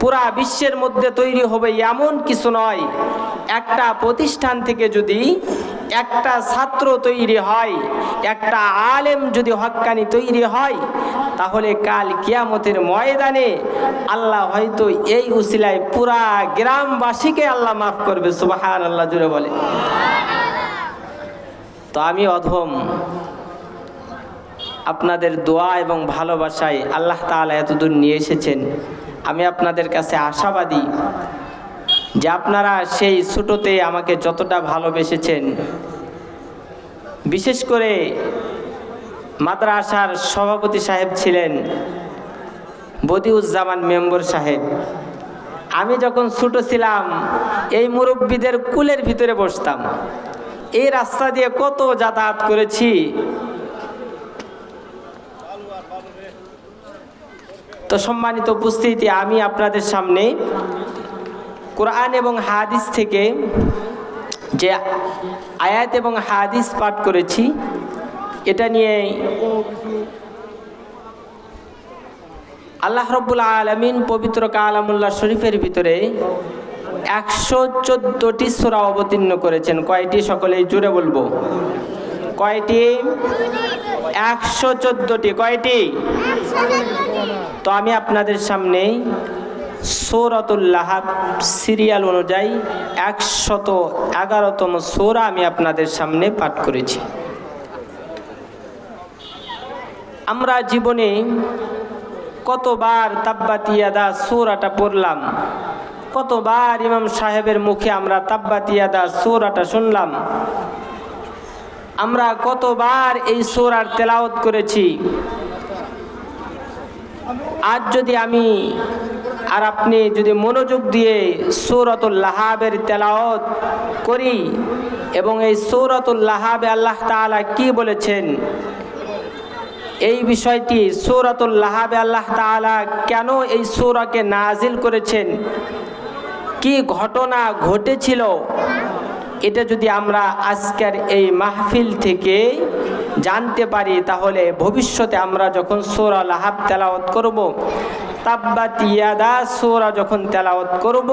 পুরা বিশ্বের মধ্যে তৈরি হবে এমন কিছু নয়। একটা প্রতিষ্ঠান থেকে যদি একটা ছাত্র তৈরি হয়, একটা আলেম যদি হক্কানি তৈরি হয়, তাহলে কাল কিয়ামতের ময়দানে আল্লাহ হয়তো এই উসিলায় পুরা গ্রামবাসীকে আল্লাহ মাফ করবে। সুবহানাল্লাহ জুড়ে বলে। তো আমি অধম, আপনাদের দোয়া এবং ভালোবাসায় আল্লাহ তাআলা এতদূর নিয়ে এসেছেন। আমি আপনাদের কাছে আশাবাদী যে আপনারা সেই ছোটতে আমাকে যতটা ভালোবেসেছেন, বিশেষ করে মাদ্রাসার সভাপতি সাহেব ছিলেন বদিউজ্জামান মেম্বর সাহেব। আমি যখন ছোট ছিলাম এই মুরব্বীদের কুলের ভিতরে বসতাম, এই রাস্তা দিয়ে কত যাতায়াত করেছি। তো সম্মানিত উপস্থিতি, আমি আপনাদের সামনে কোরআন এবং হাদিস থেকে যে আয়াত এবং হাদিস পাঠ করেছি, এটা নিয়ে আল্লাহ রাব্বুল আলামিন পবিত্র কালামুল্লাহ শরীফের ভিতরে 114টি সূরা অবতীর্ণ করেছেন। কয়টি? সকলেই জুড়ে বলবো। কয়টি? 114টি। কয়টি? তো আমি আপনাদের সামনে সূরাতুল লাহাব সিরিয়াল অনুযায়ী 111তম সূরা আমি আপনাদের সামনে পাঠ করেছি। আমরা জীবনে কতবার তাব্বাত ইয়াদা সূরাটা পড়লাম, কতবার ইমাম সাহেবের মুখে আমরা তাব্বাত ইয়াদা সূরাটা শুনলাম, আমরা কতবার এই সূরার তেলাওয়াত করেছি। আজ যদি আমি আর আপনি যদি মনোযোগ দিয়ে সূরাতুল লাহাবের তেলাওয়াত করি এবং এই সূরাতুল লাহাবে আল্লাহ তাআলা কি বলেছেন, এই বিষয়টি সূরাতুল লাহাবে আল্লাহ তাআলা কেন এই সূরাকে নাজিল করেছেন, কি ঘটনা ঘটেছিল, এটা যদি আমরা আজকের এই মাহফিল থেকে জানতে পারি, তাহলে ভবিষ্যতে আমরা যখন সূরা লাহাব তেলাওয়াত করব, তাব্বাত ইয়াদা সূরা যখন তেলাওয়াত করব,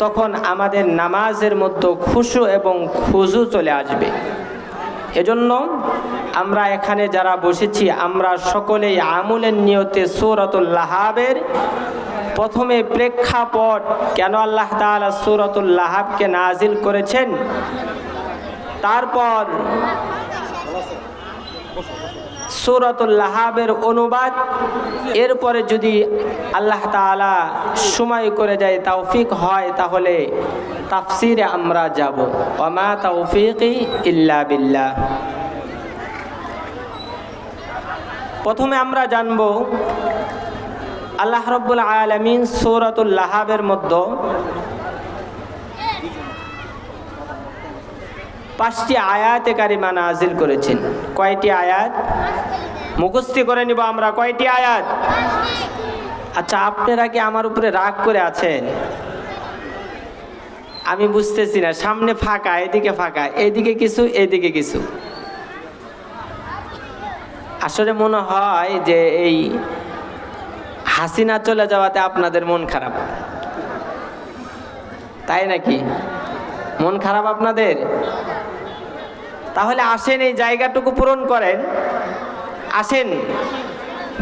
তখন আমাদের নামাজের মধ্যে খুশু এবং খুজু চলে আসবে। এজন্য আমরা এখানে যারা বসেছি, আমরা সকলেই আমলের নিয়তে সূরাতুল লাহাবের প্রথমে প্রেক্ষাপট, কেন আল্লাহ তাআলা সূরাতুল লাহাবকে নাজিল করেছেন, তারপর সূরাতুল লাহাবের অনুবাদ, এরপরে যদি আল্লাহ তাআলা সময় করে যায়, তৌফিক হয়, তাহলে তাফসিরে আমরা যাব। ওয়া মা তাওফীকি ইল্লা বিল্লাহ। প্রথমে আমরা জানব আল্লাহ রাব্বুল আলামিন সূরাতুল লাহাবের মধ্যে 5টি আয়াতে কারিমা নাজিল করেছেন। কয়টি আয়াত? মুখস্থ করে নিব আমরা। কয়টি আয়াত? আচ্ছা, আপনারা কি আমার উপরে রাগ করে আছেন? আমি বুঝতেছি না। সামনে ফাঁকা, এদিকে ফাঁকা, এদিকে কিছু, এদিকে কিছু। আসলে মনে হয় যে এই হাসিনা চলে যাওয়াতে আপনাদের মন খারাপ, তাই নাকি? মন খারাপ আপনাদের? তাহলে আসেন, এই জায়গাটুকু পূরণ করেন। আসেন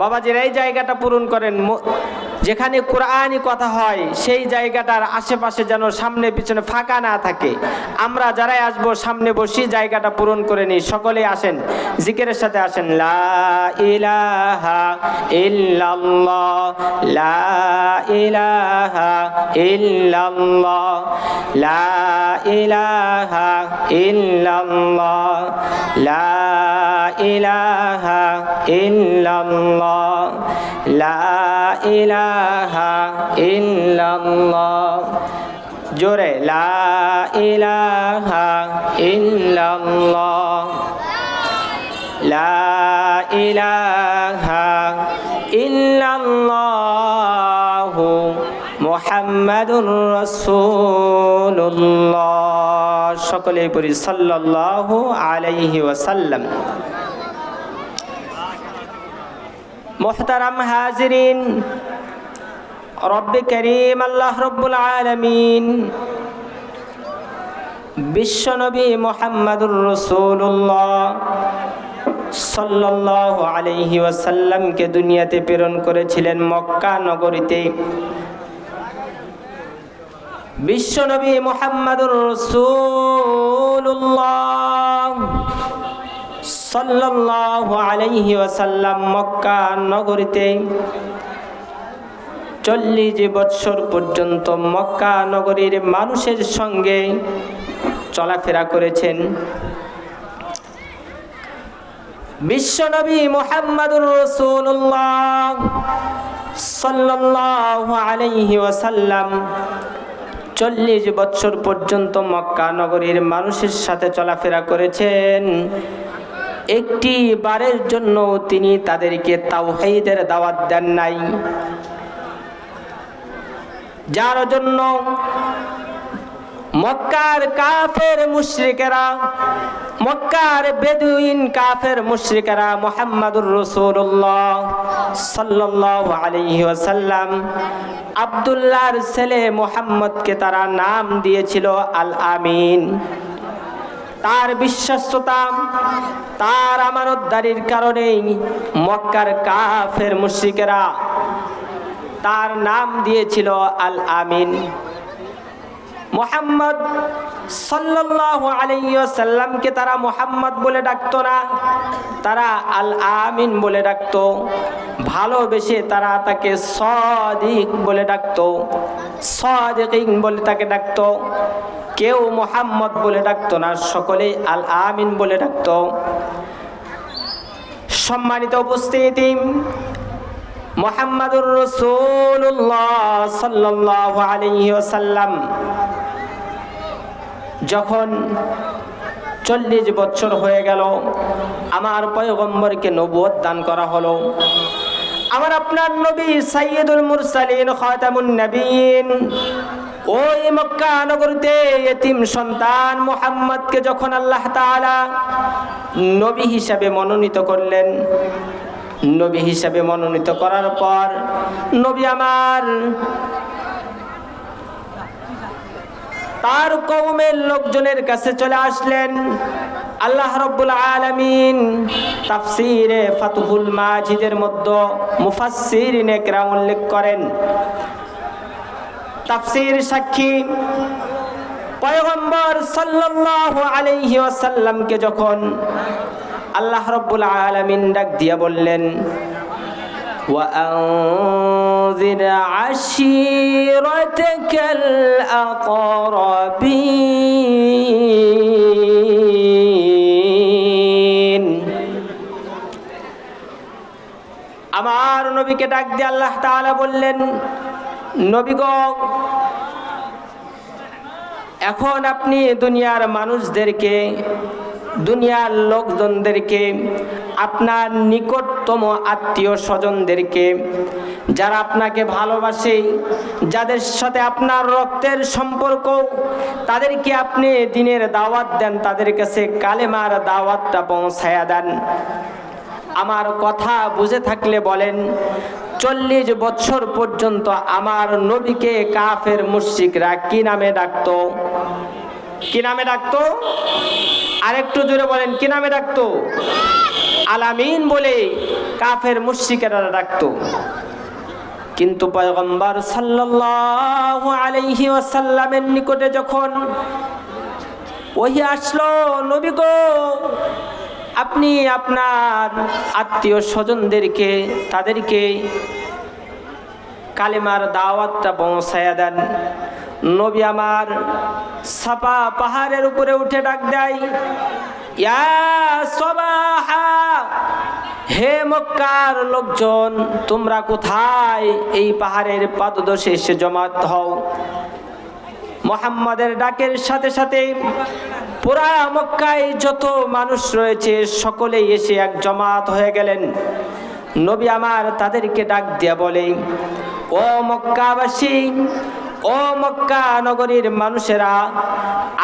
বাবাজিরা, এই জায়গাটা পূরণ করেন। যেখানে কোরআনি কথা হয় সেই জায়গাটার আশেপাশে যেন সামনে পিছনে ফাঁকা না থাকে। আমরা যারাই আসবো সামনে বসি, জায়গাটা পূরণ করে নিই। সকলেই আসেন, জিকিরের সাথে আসেন। লা ইলাহা ইল্লাল্লাহ, লা ইলাহা ইল্লাল্লাহ, লা ইলাহা ইল্লাল্লাহ, লা ইলাহা ইল্লাল্লাহ, লা ইলাহা ইল্লাল্লাহ। জোরে লা ইলাহা ইল্লাল্লাহ, লা ইলাহা ইল্লাল্লাহ, মুহাম্মাদুর রাসূলুল্লাহ। সকলেই পড়ি সাল্লাল্লাহু আলাইহি ওয়াসাল্লাম। মোহতারাম হাজিরিন, রব্বে করিম আল্লাহ রব্বুল আলামিন বিশ্বনবী মুহাম্মদুর রাসূলুল্লাহ সাল্লাল্লাহু আলাইহি ওয়াসাল্লামকে দুনিয়াতে প্রেরণ করেছিলেন মক্কা নগরীতে। বিশ্বনবী মুহাম্মদুর রাসূলুল্লাহ সাল্লাল্লাহু আলাইহি ওয়াসাল্লাম মক্কা নগরীতে 40 বছর পর্যন্ত মক্কা নগরীর মানুষের সঙ্গে চলাফেরা করেছেন। বিশ্বনবী মুহাম্মদুর রাসূলুল্লাহ সাল্লাল্লাহু আলাইহি ওয়াসাল্লাম 40 বছর পর্যন্ত মক্কা নগরীর মানুষের সাথে চলাফেরা করেছেন। একটি বারের জন্য তিনি তাদেরকে তাওহীদের দাওয়াত দেন নাই, যার জন্য মক্কার কাফের মুশরিকেরা, মক্কার বেদুইন কাফের মুশরিকেরা মুহাম্মদুর রাসূলুল্লাহ সাল্লাল্লাহু আলাইহি ওয়াসাল্লাম আব্দুল্লাহর ছেলে মুহাম্মদকে তারা নাম দিয়েছিল আল আমিন। তার বিশ্বাসতা, তার আমানতদারির কারণে মক্কার কাফের মুশরিকেরা তার নাম দিয়েছিল আল আমিন। মুহাম্মদ সাল্লাল্লাহু আলাইহি ওয়াসাল্লামকে তারা মুহাম্মদ বলে ডাকতো না, তারা আল আমিন বলে ডাকতো। ভালোবেসে তারা তাকে সাদিক বলে ডাকতো, সাদিকিন বলে তাকে ডাকতো। কেউ মুহাম্মদ বলে ডাকতো না, সকলেই আল আমিন বলে ডাকতো। সম্মানিত উপস্থিতি, মুহাম্মদুর রাসূলুল্লাহ সাল্লাল্লাহু আলাইহি ওয়াসাল্লাম যখন 40 বছর হয়ে গেল, আমার পয়গম্বরকে নবুয়ত দান করা হলো। আমার আপনার নবী সাইয়্যিদুল মুরসালিন খাতামুন নবিয়্যিন ওই মক্কা নগরীতে এতিম সন্তান মুহাম্মদকে যখন আল্লাহ তাআলা নবী হিসাবে মনোনীত করলেন, নবী হিসাবে মনোনীত করার পর নবী আমার তার কওমের লোকজনের কাছে চলে আসলেন। আল্লাহ রাব্বুল আলামিন তাফসীরে ফাতহুল মাজিদের মধ্যে মুফাসসিরিনে কেরাম উল্লেখ করেন, তাফসীর সাক্ষী পয়গম্বর সাল্লাল্লাহু আলাইহি ওয়াসাল্লামকে যখন আল্লাহ রাব্বুল আলামিন ডাক দিয়া বললেন, ওয়া আনযির আশীরাতাকাল আকরাবিন। আমার নবীকে ডাক দিয়ে আল্লাহ তাআলা বললেন, নবী গো, এখন আপনি দুনিয়ার মানুষদেরকে, দুনিয়ার লোকজনদেরকে, আপনার নিকটতম আত্মীয় স্বজনদেরকে, যারা আপনাকে ভালোবাসে, যাদের সাথে আপনার রক্তের সম্পর্ক, তাদেরকে আপনি দ্বীনের দাওয়াত দেন, তাদের কাছে কালেমার দাওয়াতটা পৌঁছায়া দেন। আমার কথা বুঝে থাকলে বলেন, 40 বছর পর্যন্ত আমার নবীকে কাফের মুশরিকরা কি নামে ডাকতো? কি নামে ডাকতো? আরেকটু জোরে বলেন, কি নামে ডাকতো? আল আমিন বলে কাফের মুশরিকেরা ডাকতো। কিন্তু পয়গম্বর সাল্লাল্লাহু আলাইহি ওয়াসাল্লামের নিকটে যখন ওহী আসলো, নবী গো, আপনি আপনার আত্মীয় স্বজনদেরকে, তাদেরকে কালেমার দাওয়াতটা পৌঁছায়া দেন। নবী আমার সাফা পাহাড়ের উপরে উঠে ডাক দেয়, ইয়া সবাহা, হে মক্কার লোকজন, তোমরা কোথায়? এই পাহাড়ের পাদদেশে এসে জমাত হও। মুহাম্মাদের ডাকের সাথে সাথে পুরা মক্কায় যত মানুষ রয়েছে সকলেই এসে এক জমাত হয়ে গেলেন। নবী আমার তাদেরকে ডাক দিয়া বলে, ও মক্কাবাসী, ও মক্কা নগরীর মানুষেরা,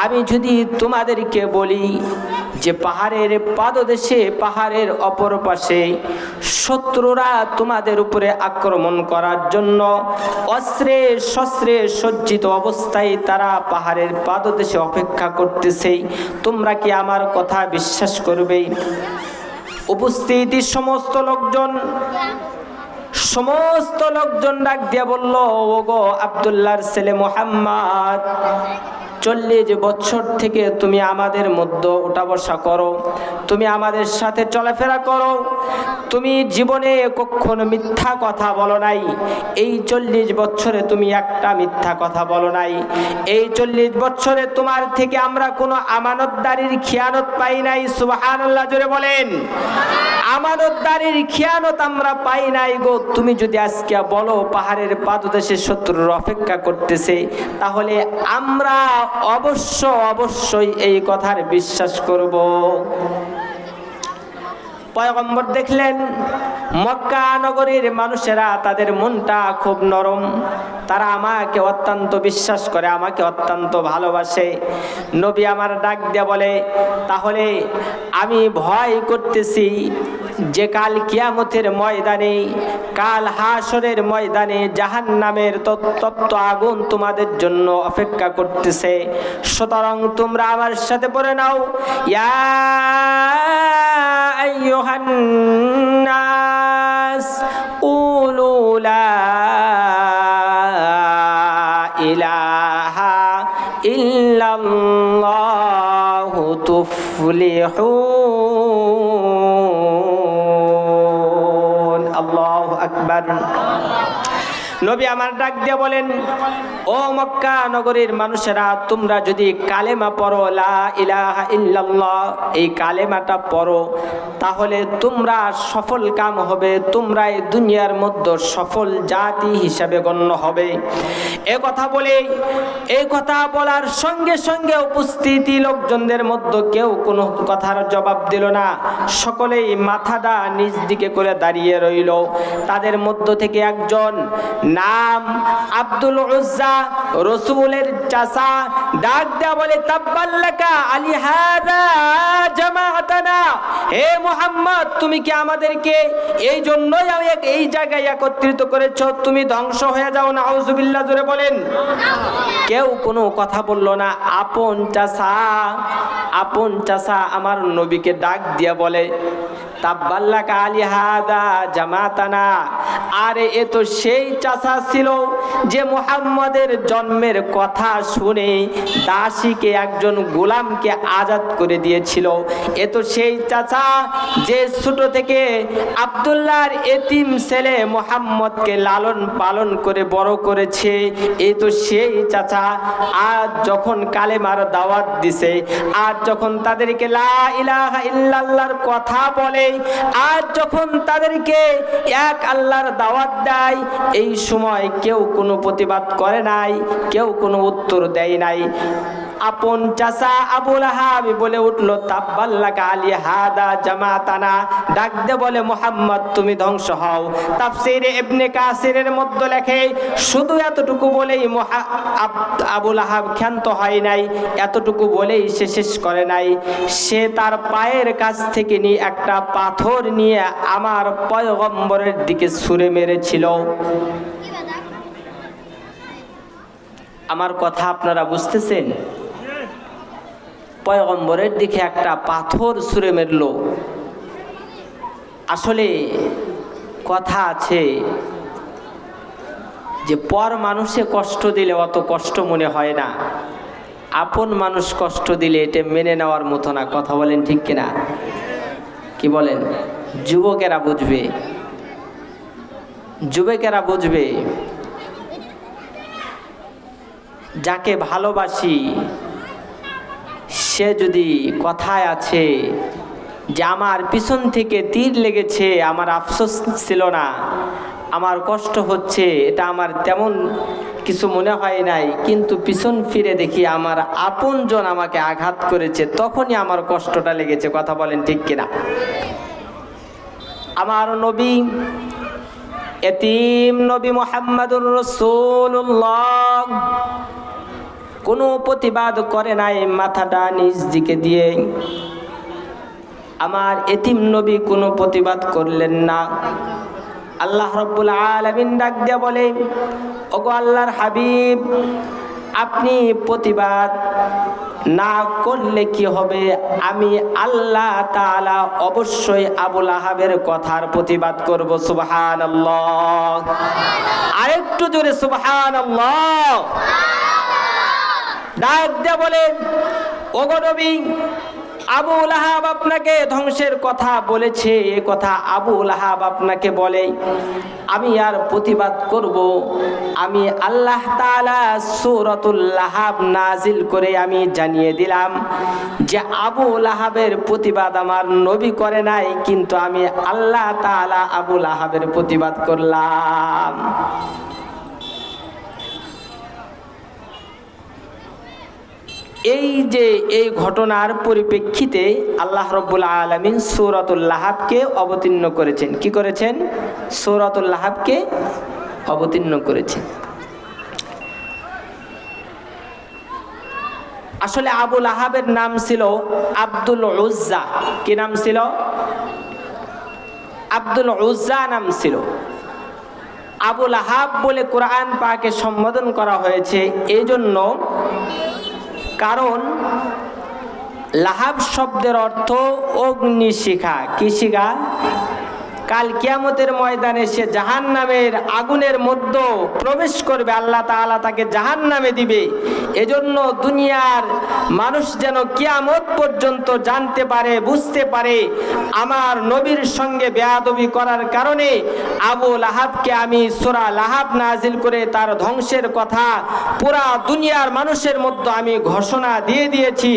আমি যদি তোমাদেরকে বলি যে পাহাড়ের পাদদেশে, পাহাড়ের অপর পাশে শত্রুরা তোমাদের উপরে আক্রমণ করার জন্য অস্ত্রে শস্ত্রে সজ্জিত অবস্থায় তারা পাহাড়ের পাদদেশে অপেক্ষা করতেছে, তোমরা কি আমার কথা বিশ্বাস করবে? উপস্থিতি সমস্ত লোকজন ডাক দিয়া বলল, ওগো আব্দুল্লাহর ছেলে মুহাম্মদ, 40 বছর থেকে তুমি আমাদের মধ্যে ওঠা বসা করো, তুমি আমাদের সাথে চলাফেরা করো, তুমি জীবনে কখনো মিথ্যা কথা বলো নাই। এই 40 বছরে তুমি একটা মিথ্যা কথা বলো নাই। এই 40 বছরে তোমার থেকে আমরা কোনো আমানতদারির খিয়ানত পাই নাই। সুবহানাল্লাহ, জোরে বলেন। আমানতদারির খিয়ানত আমরা পাই নাই গো। তুমি যদি আজকে বলো পাহাড়ের পাদদেশে শত্রুর অপেক্ষা করতেছে, তাহলে আমরা অবশ্যই এই কথার বিশ্বাস করব। পয়গম্বর দেখলেন মক্কা নগরীর মানুষেরা, তাদের মনটা খুব নরম, তারা আমাকে অত্যন্ত বিশ্বাস করে, আমাকে অত্যন্ত ভালোবাসে। নবী আমার ডাক দিয়ে বলে, তাহলে আমি ভয় করতেছি যে কাল কিয়ামতের ময়দানে, কাল হাসরের ময়দানে জাহান্নামের তপ্ত আগুন তোমাদের জন্য অপেক্ষা করতেছে। সুতরাং তোমরা আমার সাথে পড়ে নাও, ইয়া আইয়ুহান নাস কুলু লা ইলাহা ইল্লাল্লাহু তুফলিহুন। আল্লাহু আকবার। নবী আমার ডাক দিয়ে বলেন, ও মক্কা নগরীর মানুষেরা, তোমরা যদি কালেমা পড়ো, লা ইলাহা ইল্লাল্লাহ, এই কালেমাটা পড়ো, তাহলে তোমরা সফল কাম হবে, তোমরা এই দুনিয়ার মধ্যে সফল জাতি হিসাবে গণ্য হবে। এই কথা বলার সঙ্গে সঙ্গে উপস্থিতি লোকজনদের মধ্যে কেউ কোনো কথার জবাব দিল না। সকলেই মাথাটা নিজ দিকে করে দাঁড়িয়ে রইল। তাদের মধ্য থেকে একজন, নাম আব্দুল উজ্জা, রাসূলের চাচা, ডাক দেয়া বলে, তাব্বাল্লাকা আলিহাদা জামাআতানা, হে মুহাম্মদ, তুমি কি আমাদেরকে এই জন্যই এই জায়গায় একত্রিত করেছো? তুমি ধ্বংস হয়ে যাও। নাউজুবিল্লাহ, জোরে বলেন। কেউ কোনো কথা বলল না। আপন চাচা আমার নবীকে ডাক দিয়া বলে, তাব্বাল্লাকা আলিহাদা জামাতানা, আরে এ তো সেই চাচা ছিল যে মুহাম্মদের জন্মের কথা শুনে দাসীকে, একজন গোলামকে আজাদ করে দিয়েছিল। এ তো সেই চাচা যে ছোট থেকে আব্দুল্লাহর এতিম ছেলে মুহাম্মদকে লালন পালন করে বড় করেছে। এই তো সেই চাচা আজ যখন কালেমার দাওয়াত দিছে, আজ যখন তাদেরকে লা ইলাহা ইল্লাল্লাহর কথা বলে, আজ যখন তাদেরকে এক আল্লাহর দাওয়াত দেয়, এই সময় কেউ কোনো প্রতিবাদ করে নাই, কেউ কোনো উত্তর দেয় নাই। আপন চাচা আবু লাহাব বলে উঠল, তাব্বাল্লাকা আলিহাদা জামাতানা, ডাক দে বলে, মুহাম্মদ তুমি ধ্বংস হও। তাফসীরে ইবনে কাসিরের মধ্যে লেখে, শুধু এতটুকু বলেই আবু লাহাব ক্ষান্ত হয় নাই, এতটুকু বলেই সে শেষ করে নাই। সে তার পায়ের কাছ থেকে নিয়ে একটা পাথর নিয়ে আমার পয়গম্বরের দিকে ছুঁড়ে মেরেছিল। আমার কথা আপনারা বুঝতেছেন? পয়গম্বরের দিকে একটা পাথর ছুঁড়ে মেরল। আসলে কথা আছে যে পর মানুষে কষ্ট দিলে অত কষ্ট মনে হয় না, আপন মানুষ কষ্ট দিলে এটা মেনে নেওয়ার মতো না। কথা বলেন ঠিক কিনা? কি বলেন? যুবকেরা বুঝবে, যাকে ভালোবাসি সে যদি কথায় আছে যে আমার পিছন থেকে তীর লেগেছে, আমার আফসোস ছিল না, আমার কষ্ট হচ্ছে, এটা আমার তেমন কিছু মনে হয় নাই, কিন্তু পিছন ফিরে দেখি আমার আপনজন আমাকে আঘাত করেছে, তখনই আমার কষ্টটা লেগেছে। কথা বলেন ঠিক কিনা? আমার নবী, এতিম নবী মুহাম্মাদুর রাসূলুল্লাহ কোনো প্রতিবাদ করে নাই, মাথাটা নিজ দিকে দিয়ে আমার এতিম নবী কোনো প্রতিবাদ করলেন না। আল্লাহ রাব্বুল আলামিন ডাক দিয়ে বলেন, ওগো আল্লাহর হাবিব, আপনি প্রতিবাদ না করলে কি হবে? আমি আল্লাহ তাআলা অবশ্যই আবু লাহাবের কথার প্রতিবাদ করব। সুবহানাল্লাহ, আরেকটু জোরে সুবহানাল্লাহ। ডাক দিয়ে বলেন, ওগো নবী, আবু লাহাব আপনাকে ধ্বংসের কথা বলেছে, এ কথা আবু লাহাব আপনাকে বলে, আমি আর প্রতিবাদ করব? আমি আল্লাহ তাআলা সূরাতুল লাহাব নাজিল করে আমি জানিয়ে দিলাম যে আবু লাহাবের প্রতিবাদ আমার নবী করে নাই, কিন্তু আমি আল্লাহ তাআলা আবু লাহাবের প্রতিবাদ করলাম। এই যে এই ঘটনার পরিপ্রেক্ষিতে আল্লাহ রাব্বুল আলামিন সূরাতুল লাহাবকে অবতীর্ণ করেছেন। কি করেছেন? সূরাতুল লাহাবকে অবতীর্ণ করেছেন। আসলে আবু লাহাবের নাম ছিল আব্দুল উজ্জা। কি নাম ছিল? আব্দুল উজ্জা নাম ছিল। আবু লাহাব বলে কোরআন পাকে সম্বোধন করা হয়েছে এই জন্য, কারণ লাহাব শব্দের অর্থ অগ্নিশিখা। কি শিখা? কাল কিয়ামতের ময়দানে সে জাহান্নামের আগুনের মধ্যে প্রবেশ করবে, আল্লাহ তাআলা তাকে জাহান্নামে দিবে। এজন্য দুনিয়ার মানুষ যেন কিয়ামত পর্যন্ত জানতে পারে, বুঝতে পারে আমার নবীর সঙ্গে বেয়াদবি করার কারণে আবু লাহাবকে আমি সূরা লাহাব নাজিল করে তার ধ্বংসের কথা পুরা দুনিয়ার মানুষের মধ্যে আমি ঘোষণা দিয়ে দিয়েছি।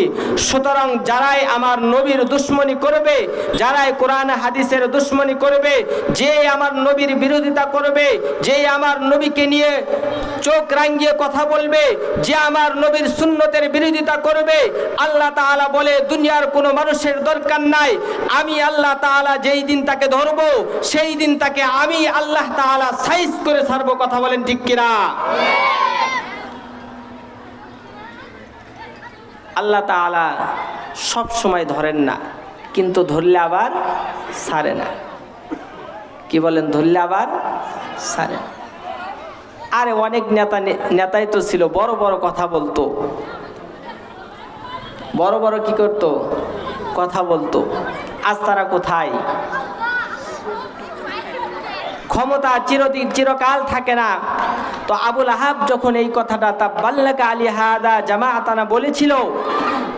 সুতরাং যারাই আমার নবীর দুশমনি করবে, যারাই কোরআন হাদিসের দুশমনি করবে, যে আমার নবীর বিরোধিতা করবে, যে আমার নবীকে নিয়ে চোখ রাঙিয়ে কথা বলবে, যে আমার নবীর সুন্নতের বিরোধিতা করবে, আল্লাহ তাআলা বলে দুনিয়ার কোনো মানুষের দরকার নাই। আমি আল্লাহ তাআলা যেই দিন তাকে ধরবো সেই দিন তাকে আমি আল্লাহ তাআলা সাইজ করে ছাড়বো। কথা বলেন ঠিক কিনা? আল্লাহ তাআলা সব সময় ধরেন না, কিন্তু ধরলে আবার ছাড়ে না। কি বলেন? ধরলে আবার ছাড়ে। আরে অনেক নেতাই তো ছিল, বড় বড় কথা বলতো, বড় বড় কি করতো? কথা বলতো। আজ তারা কোথায়? ক্ষমতা চিরকাল থাকে না। তো আবু লাহাব যখন এই কথাটা তাব্বাল্লাকা আলী হাদা জামাআতানা বলেছিল,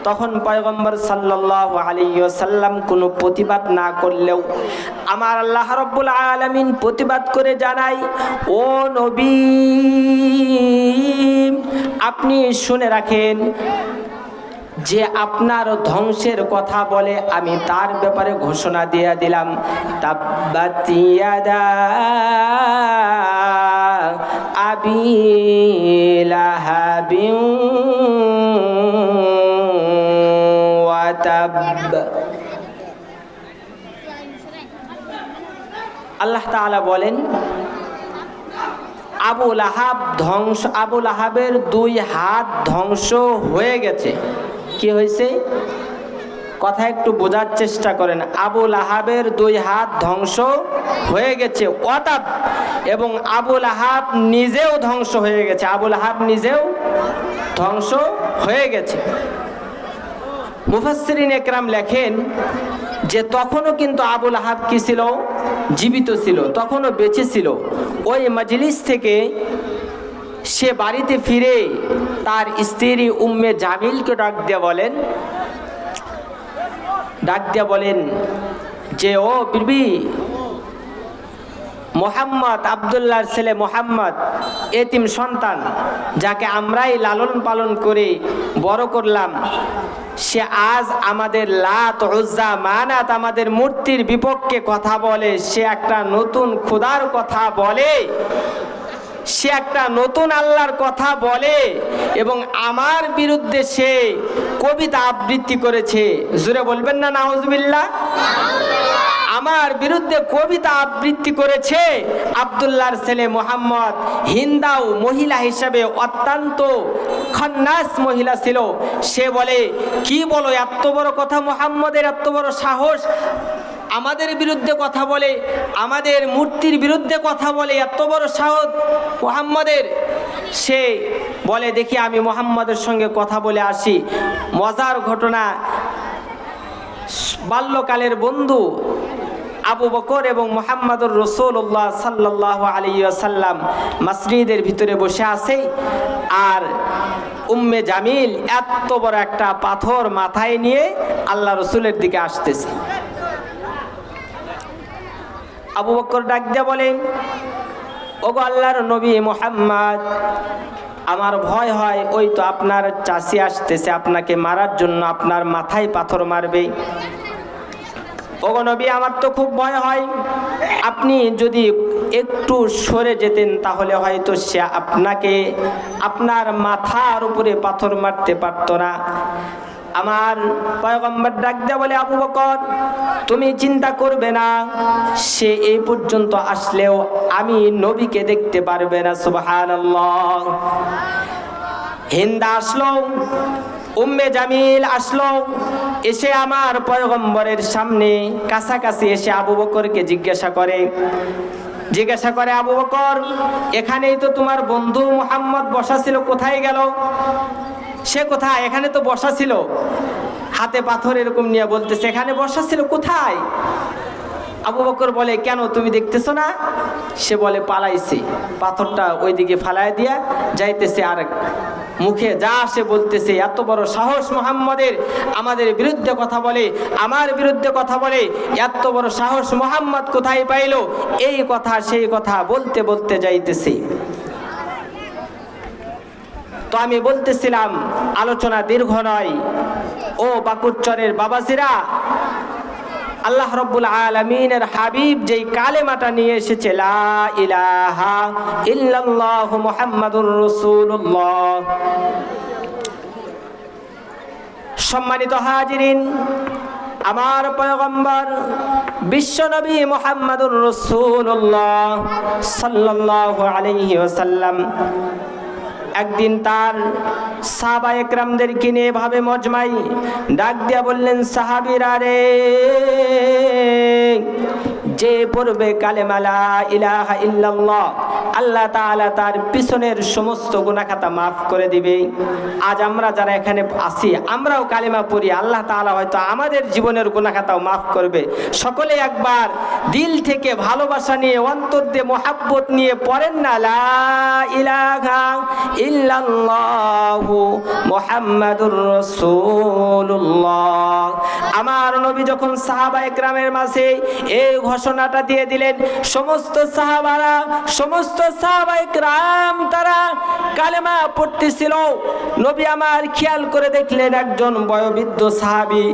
তখন পয়গম্বর সাল্লাল্লাহু আলাইহি ওয়াসাল্লাম কোনো প্রতিবাদ না করলেও আমার আল্লাহ রাব্বুল আলামিন প্রতিবাদ করে জানাই, ও নবী, আপনি শুনে রাখেন, যে আপনার ধ্বংসের কথা বলে আমি তার ব্যাপারে ঘোষণা দিয়ে দিলাম, তাব্বাত ইয়াদা আবি লাহাবিন ওয়া তাব। আল্লাহ তাআলা বলেন আবু লাহাবের 2 হাত ধ্বংস হয়ে গেছে। কি হয়েছে? কথা একটু বোঝার চেষ্টা করেন। আবু লাহাবের 2 হাত ধ্বংস হয়ে গেছে, ওয়াতাব, এবং আবু লাহাব নিজেও ধ্বংস হয়ে গেছে। আবু লাহাব নিজেও ধ্বংস হয়ে গেছে। মুফাসসিরিন একরাম লেখেন যে তখনও কিন্তু আবু লাহাব কি ছিল? জীবিত ছিল, তখনও বেঁচে ছিল। ওই মজলিস থেকে সে বাড়িতে ফিরে তার স্ত্রী উম্মে জামিলকে ডাক দিয়ে বলেন যে ও বিবি, মোহাম্মদ, আব্দুল্লাহর ছেলে মোহাম্মদ, এতিম সন্তান, যাকে আমরাই লালন পালন করে বড় করলাম, সে আজ আমাদের লাত, উজ্জা, মানাত, আমাদের মূর্তির বিপক্ষে কথা বলে। সে একটা নতুন খোদার কথা বলে, সে একটা নতুন আল্লাহর কথা বলে, এবং আমার বিরুদ্ধে সে কবিতা আবৃত্তি করেছে। জোরে বলবেন না নাউজুবিল্লাহ? আমার বিরুদ্ধে কবিতা আবৃত্তি করেছে। আব্দুল্লাহর ছেলে মোহাম্মদ হিন্দাও মহিলা হিসাবে অত্যন্ত খান্নাস মহিলা ছিল। সে বলে, কি বলো, এত বড় কথা, মুহাম্মদের এত বড় সাহস, আমাদের বিরুদ্ধে কথা বলে, আমাদের মূর্তির বিরুদ্ধে কথা বলে, এত বড় সাহস মুহাম্মদের। সে বলে, দেখি আমি মুহাম্মদের সঙ্গে কথা বলে আসি। মজার ঘটনা, বাল্যকালের বন্ধু আবু বকর এবং মুহাম্মদুর রাসূলুল্লাহ সাল্লাল্লাহু আলাইহি ওয়াসাল্লাম মসজিদের ভিতরে বসে আছে, আর উম্মে জামিল এত বড় একটা পাথর মাথায় নিয়ে আল্লাহ রসুলের দিকে আসতেছে। আবু বকর ডাক দিয়ে বলেন, ওগো আল্লাহর নবী মুহাম্মদ, আমার ভয় হয়, ওই তো আপনার চাচি আসতেছে আপনাকে মারার জন্য, আপনার মাথায় পাথর মারবে। ওগো নবী, আমার তো খুব ভয় হয়, আপনি যদি একটু সরে যেতেন তাহলে হয়তো সে আপনাকে, আপনার মাথার উপরে পাথর মারতে পারত না। আমার পয়গম্বর ডাক দেয়া বলে, আবু বকর তুমি চিন্তা করবে না, সে এই পর্যন্ত আসলেও আমি নবীকে দেখতে পারবে না। সুবহানাল্লাহ। হিন্দা আসলো, উম্মে জামিল আসলো, এসে আমার পয়গম্বরের সামনে কাছাকাছি এসে আবু বকরকে জিজ্ঞাসা করে, আবু বকর, এখানেই তো তোমার বন্ধু মুহাম্মদ বসা ছিল, কোথায় গেল? সে কোথায়? এখানে তো বসা ছিল, হাতে পাথর এরকম নিয়ে বলতেছে, এখানে বসা ছিল, কোথায়? আবু বকর বলে, কেন তুমি দেখতেছো না? সে বলে, পালাইছে, পাথরটা ওইদিকে ফালায় দিয়া যাইতেছে, আর মুখে যা আসে বলতেছে, এত বড় সাহস মুহাম্মদের, আমাদের বিরুদ্ধে কথা বলে, আমার বিরুদ্ধে কথা বলে, এত বড় সাহস মুহাম্মদ কোথায় পাইল? এই কথা সেই কথা বলতে বলতে যাইতেছে। তো আমি বলতেছিলাম, আলোচনা দীর্ঘ নয়। ও বাকুরচরের বাবাজিরা, আল্লাহ রাব্বুল আলামিনের হাবিব যেই কালেমাটা নিয়ে এসেছে, লা ইলাহা ইল্লাল্লাহু মুহাম্মাদুর রাসূলুল্লাহ। সম্মানিত হাজিরিন, আমার পয়গম্বর বিশ্বনবী মুহাম্মাদুর রাসূলুল্লাহ সাল্লাল্লাহু আলাইহি ওয়াসাল্লাম একদিন তার সাহাবায়ে একরামদেরকে নিয়ে ভাবে মজমাই ডাক দিয়া বললেন, সাহাবীরা রে, যে পড়বে কালেমা লা ইলাহা ইল্লাল্লাহ, আল্লাহ তাআলা তার পিছনের সমস্ত গুনাহ খাতা মাফ করে দিবে। আজ আমরা যারা এখানে আছি, আমরাও কালেমা পড়ি, আল্লাহ তাআলা হয়তো আমাদের জীবনের গুনাহ খাতাও মাফ করবে। সকলে একবার দিল থেকে ভালোবাসা নিয়ে, অন্তর দিয়ে মোহাব্বত নিয়ে পড়েন না, লা ইলাহা ইল্লাল্লাহু মুহাম্মাদুর রাসূলুল্লাহ। আমার নবী যখন সাহাবায়ে একরামের মাঝে এই ঘোষণাটা দিয়ে দিলেন, সমস্ত সাহাবারা, সমস্ত সাহাবায়ে একরাম তারা কালেমা পড়তেছিল। নবী আমার খেয়াল করে দেখলেন, একজন বয়োবৃদ্ধ সাহাবী,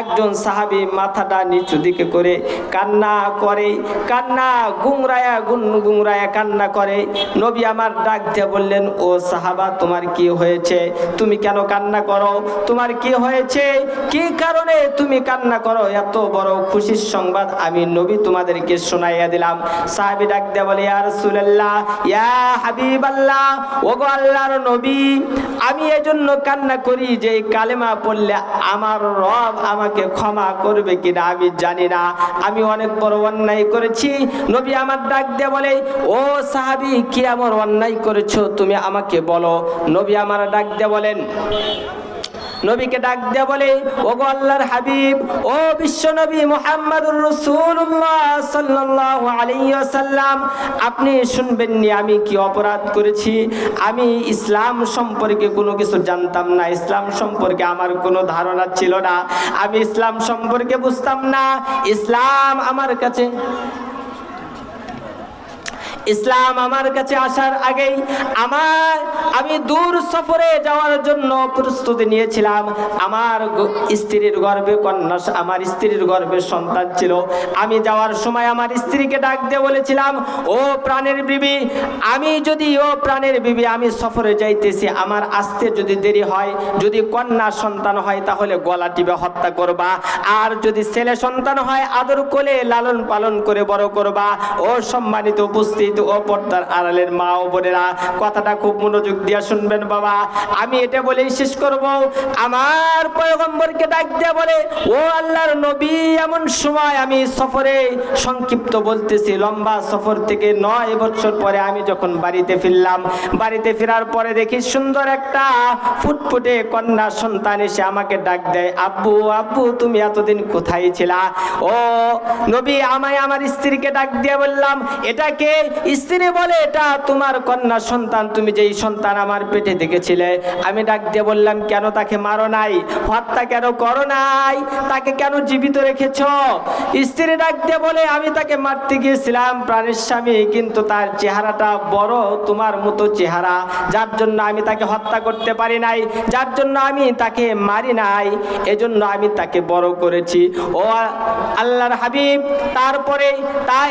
একজন সাহাবী মাথাটা নিচু দিকে করে কান্না করে, কান্না গুংরায়া কান্না করে। নবী আমার ডাক দিয়ে বললেন, ও সাহাবা, তোমার কি হয়েছে? তুমি কেন কান্না করো? তোমার কি হয়েছে? কি কারণে তুমি কান্না করো? এত বড় খুশির সংবাদ আমি নবী তোমাদেরকে শোনাইয়া দিলাম। সাহাবী ডাক দিয়ে বলে, ইয়া রাসূলুল্লাহ, ইয়া হাবিবাল্লাহ, ওগো আল্লাহর নবী, আমি এজন্য কান্না করি যে কালেমা পড়লে আমার রব আমাকে ক্ষমা করবে কিনা আমি জানি না, আমি অনেক বড় অন্যায় করেছি। নবী আমার ডাক দিয়ে বলে, ও সাহাবী, কি এমন অন্যায় করেছো তুমি আমাকে বলো। নবী আমার ডাক দিয়ে বলেন, নবীকে ডাক দিয়ে বলে, ওগো আল্লাহর হাবিব, ও বিশ্ব নবী মুহাম্মাদুর রাসূলুল্লাহ সাল্লাল্লাহু আলাইহি ওয়াসাল্লাম, আপনি শুনবেন নি আমি কি অপরাধ করেছি। আমি ইসলাম সম্পর্কে কোনো কিছু জানতাম না, ইসলাম সম্পর্কে আমার কোনো ধারণা ছিল না, আমি ইসলাম সম্পর্কে বুঝতাম না। ইসলাম আমার কাছে আসার আগেই আমি দূর সফরে যাওয়ার জন্য প্রস্তুতি নিয়েছিলাম। আমার স্ত্রীর গর্ভে কন্যা, আমার স্ত্রীর গর্ভে সন্তান ছিল। আমি যাওয়ার সময় আমার স্ত্রীকে ডাক দিয়ে বলেছিলাম, ও প্রাণের বিবি, আমি সফরে যাইতেছি, আমার আসতে যদি দেরি হয়, যদি কন্যা সন্তান হয় তাহলে গলা টিপে হত্যা করবা, আর যদি ছেলে সন্তান হয় আদর কোলে লালন পালন করে বড় করবা। ও সম্মানিত উপস্থিত, উপস্থিতি ও পর্দার আড়ালের মা ও বোনেরা, কথাটা খুব মনোযোগ দিয়ে শুনবেন বাবা। আমি এটা বলেই শেষ করব। আমার পয়গম্বরকে ডাক দিয়ে বলে, ও আল্লাহর নবী, এমন সময় আমি সফরে, সংক্ষিপ্ত বলতেছি, লম্বা সফর থেকে 9 বছর পরে আমি যখন বাড়িতে ফিরলাম, বাড়িতে ফেরার পরে দেখি সুন্দর একটা ফুটফুটে কন্যা সন্তান এসে আমাকে ডাক দেয়, আব্বু আব্বু তুমি এতদিন কোথায় ছিলা? ও নবী, আমার স্ত্রীকে ডাক দিয়ে বললাম, এটা কে? স্ত্রী বলে, এটা তোমার কন্যা সন্তান, তুমি যেই সন্তান আমার পেটে দেখেছিলে। আমি ডাক দিয়ে বললাম, কেন তাকে মারো নাই? হত্যা কেন করো নাই? তাকে কেন জীবিত রেখেছ? স্ত্রী ডাক দিয়ে বলে, আমি তাকে মারতে গিয়েছিলাম প্রাণের স্বামী, কিন্তু তার চেহারাটা বড় তোমার মতো চেহারা, যার জন্য আমি তাকে হত্যা করতে পারি নাই, যার জন্য আমি তাকে মারি নাই, এজন্য আমি তাকে বড় করেছি। ও আল্লাহর হাবিব, তারপরে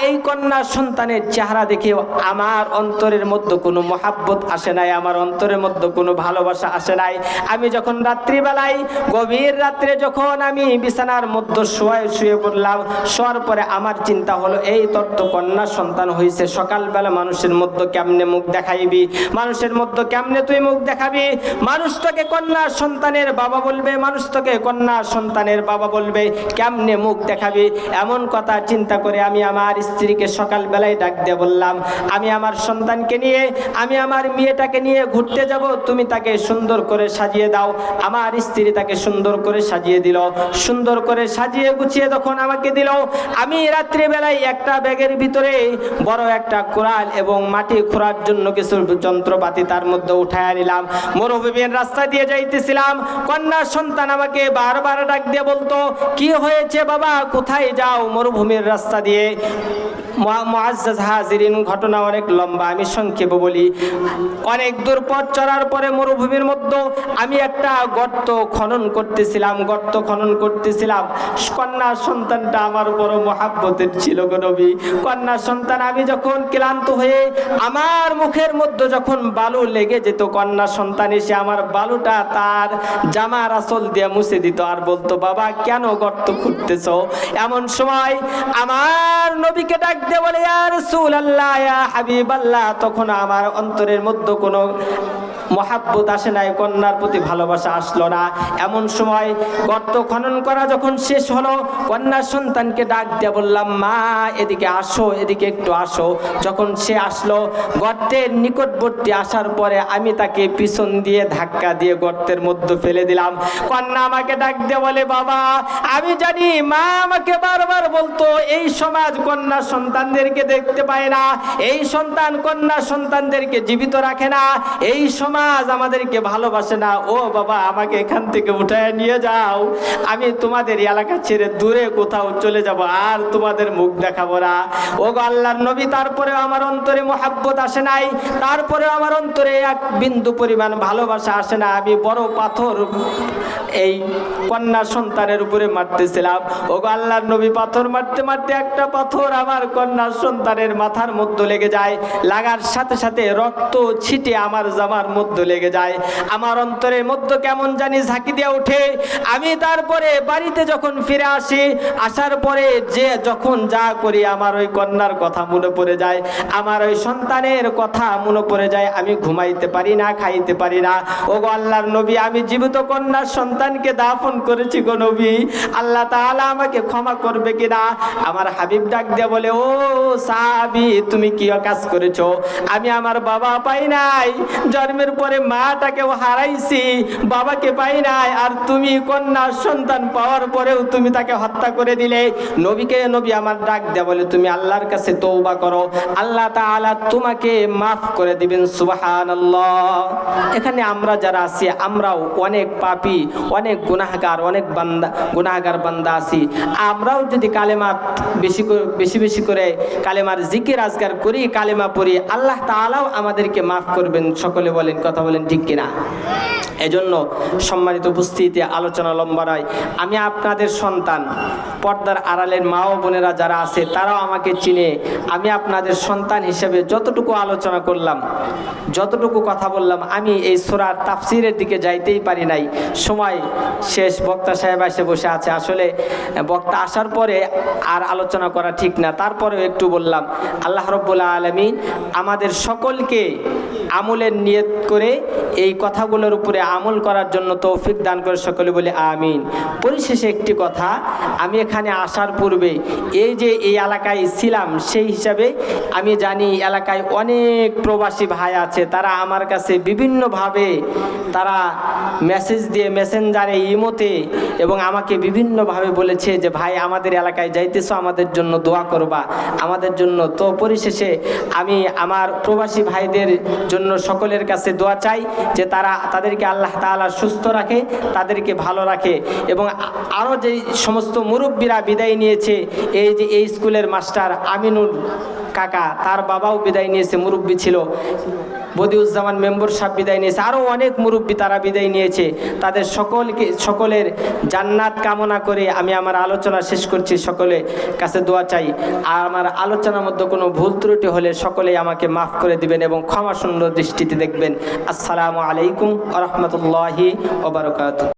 এই কন্যা সন্তানের চেহারা দেখে আমার অন্তরের মধ্যে কোনো মহাব্বত আসে নাই, আমার অন্তরের মধ্যে কোনো ভালোবাসা আসে নাই। আমি যখন রাত্রিবেলায়, গভীর রাত্রে যখন আমি বিছানার মধ্যে শুয়ে পড়লাম, শোয়ার পরে আমার চিন্তা হলো, এই তোর তো কন্যা সন্তান হয়েছে, সকালবেলা মানুষের মধ্যে কেমনে মুখ দেখাইবি? মানুষের মধ্যে কেমনে তুই মুখ দেখাবি? মানুষ তোকে কন্যা সন্তানের বাবা বলবে, মানুষ তোকে কন্যা সন্তানের বাবা বলবে, কেমনে মুখ দেখাবি? এমন কথা চিন্তা করে আমি আমার স্ত্রীকে সকালবেলায় ডাক দিয়ে বললাম, আমি আমার সন্তানকে নিয়ে, আমি আমার মেয়েটাকে নিয়ে ঘুরতে যাব, তুমি তাকে সুন্দর করে সাজিয়ে দাও। আমার স্ত্রী তাকে সুন্দর করে সাজিয়ে দিল, সুন্দর করে সাজিয়ে গুছিয়ে তখন আমাকে দিল। আমি রাত্রিবেলায় একটা ব্যাগের ভিতরে বড় একটা কুড়াল এবং মাটি খোঁড়ার জন্য কিছু যন্ত্রপাতি তার মধ্যে উঠায় নিলাম। মরুভূমির রাস্তা দিয়ে যাইতেছিলাম, কন্যা সন্তান আমাকে বারবার ডাক দিয়ে বলতো, কি হয়েছে বাবা, কোথায় যাও? মরুভূমির রাস্তা দিয়ে। মুআজ্জাজ হাজিরিন, ঘটনা অনেক লম্বা, আমি সংক্ষেপে বলি। অনেক দূর পথ চলার পরে মরুভূমির মধ্যে আমি একটা গর্ত খনন করতেছিলাম, কন্যা সন্তানটা আমার বড় মহাব্বতের ছিল গো নবী। কন্যা সন্তান, আমি যখন ক্লান্ত হয়ে আমার মুখের মধ্যে যখন বালু লেগে যেত, কন্যা সন্তান এসে আমার বালুটা তার জামার আঁচল দিয়ে মুছে দিত আর বলতো, বাবা কেন গর্ত খুঁড়তেছ? এমন সময় আমার নবীকে ডাক দিয়ে বলে, ইয়া রাসূলুল্লাহ, ইয়া হাবিবাল্লাহ। তখন আমার অন্তরের মধ্যে কোনো মহাব্বত আসে নাই, কন্যার প্রতি ভালোবাসা আসলো না। এমন সময় গর্ত খনন করা যখন শেষ হলো, কন্যা সন্তানকে ডাক দিয়ে বললাম, মা এদিকে আসো, এদিকে একটু আসো। যখন সে আসলো, গর্তের নিকটবর্তী আসার পরে আমি তাকে পিছন দিয়ে ধাক্কা দিয়ে গর্তের মধ্যে ফেলে দিলাম। কন্যা আমাকে ডাক দিয়ে বলে, বাবা আমি জানি মা আমাকে বারবার বলতো, এই সমাজ কন্যা সন্তানদেরকে দেখতে পায় না, এই সন্তান কন্যা সন্তানদেরকে জীবিত রাখে না, এই সমাজ আমাদেরকে ভালোবাসে না। ও বাবা, আমাকে এখান থেকে উঠায় নিয়ে যাও, আমি তোমাদের এলাকা ছেড়ে দূরে কোথাও চলে যাব, আর তোমাদের মুখ দেখাবো না। ও গো আল্লাহর নবী, তারপরে আমার অন্তরে মহাব্বত আসে নাই, তারপরে আমার অন্তরে এক বিন্দু পরিমাণ ভালোবাসা আসে না। আমি বড় পাথর এই কন্যা সন্তানের উপরে মারতেছিলাম। ও গো আল্লাহর নবী, পাথর মারতে মারতে একটা পাথর আমার কন্যা সন্তানের মাথার মধ্যে লেগে যায়, লাগার সাথে সাথে রক্ত ছিটে আমার জামার মধ্যে লেগে যায়। আমার অন্তরের মধ্যে কেমন জানি ঝাঁকি দিয়ে ওঠে। আমি তারপরে বাড়িতে যখন ফিরে আসি, আসার পরে যে যখন যা করি, আমার ওই কন্যার কথা মনে পড়ে যায়, আমার ওই সন্তানের কথা মনে পড়ে যায়। আমি ঘুমাইতে পারি না, খাইতে পারি না। ও গো আল্লাহর নবী, আমি জীবিত কন্যার সন্তানকে দাফন করেছি গো নবী, আল্লাহ তাআলা আমাকে ক্ষমা করবে কিনা? আমার হাবিব ডাক দিয়ে বলে, ও সাহাবী, তুমি কি কাজ করেছো? আমি আমার বাবা পাই নাই, জন্মের পরে মাটাকেও হারাইছি, বাবাকে পাই নাই, আর তুমি কন্যা সন্তান পাওয়ার পরেও তুমি তাকে হত্যা করে দিলে। নবী আমার ডাক দিয়ে বলে, তুমি আল্লাহর কাছে তওবা করো, আল্লাহ তাআলা তোমাকে মাফ করে দিবেন। সুবহানাল্লাহ। এখানে আমরা যারা আছি, আমরাও অনেক পাপী, অনেক গুনাহগার বান্দা আছি। আমরাও যদি কালেমা বেশি বেশি করে কালেমার জিকির আজকার করি, কালেমা পড়ি, আল্লাহ তাআলাও আমাদেরকে মাফ করবেন। সকলে বলেন, কথা বলেন ঠিক কিনা? এজন্য সম্মানিত উপস্থিতি, আলোচনা লম্বা নয়, আমি আপনাদের সন্তান, পর্দার আড়ালের মা ও বোনেরা যারা আছে তারাও আমাকে চিনে। আমি আপনাদের সন্তান হিসেবে যতটুকু আলোচনা করলাম, যতটুকু কথা বললাম, আমি এই সূরার তাফসিরের দিকে যাইতেই পারি নাই, সময় শেষ। বক্তা সাহেব এসে বসে আছে, আসলে বক্তা আসার পরে আর আলোচনা করা ঠিক না, তারপরেও একটু বললাম। আল্লাহ রাব্বুল আলামিন আমাদের সকলকে আমলের নিয়ত করে এই কথাগুলোর উপরে আমল করার জন্য তৌফিক দান করে, সকলে বলে আমিন। পরিশেষে একটি কথা, আমি এখানে আসার পূর্বে এই যে এই এলাকায় ছিলাম, সেই হিসাবে আমি জানি এলাকায় অনেক প্রবাসী ভাই আছে, তারা আমার কাছে বিভিন্নভাবে তারা মেসেজ দিয়ে, মেসেঞ্জারে, ইমোতে এবং আমাকে বিভিন্নভাবে বলেছে যে ভাই আমাদের এলাকায় যাইতেছো, আমাদের জন্য দোয়া করবা, আমাদের জন্য। তো পরিশেষে আমি আমার প্রবাসী ভাইদের জন্য সকলের কাছে দোয়া চাই যে তাদেরকে আল্লাহ তাআলা সুস্থ রাখে, তাদেরকে ভালো রাখে। এবং আরও যে সমস্ত মুরব্বীরা বিদায় নিয়েছে, এই যে এই স্কুলের মাস্টার আমিনুল কাকা, তার বাবাও বিদায় নিয়েছে, মুরব্বী ছিল। বদিউজ্জামান মেম্বার সাহেব বিদায় নিয়েছে, আরও অনেক মুরব্বী তারা বিদায় নিয়েছে। তাদের সকলের জান্নাত কামনা করে আমি আমার আলোচনা শেষ করছি। সকলের কাছে দোয়া চাই। আর আমার আলোচনার মধ্যে কোনো ভুল ত্রুটি হলে সকলেই আমাকে মাফ করে দিবেন এবং ক্ষমা সুন্দর দৃষ্টিতে দেখবেন। আসসালামু আলাইকুম ওয়া রাহমাতুল্লাহি ওয়া বারাকাতুহু।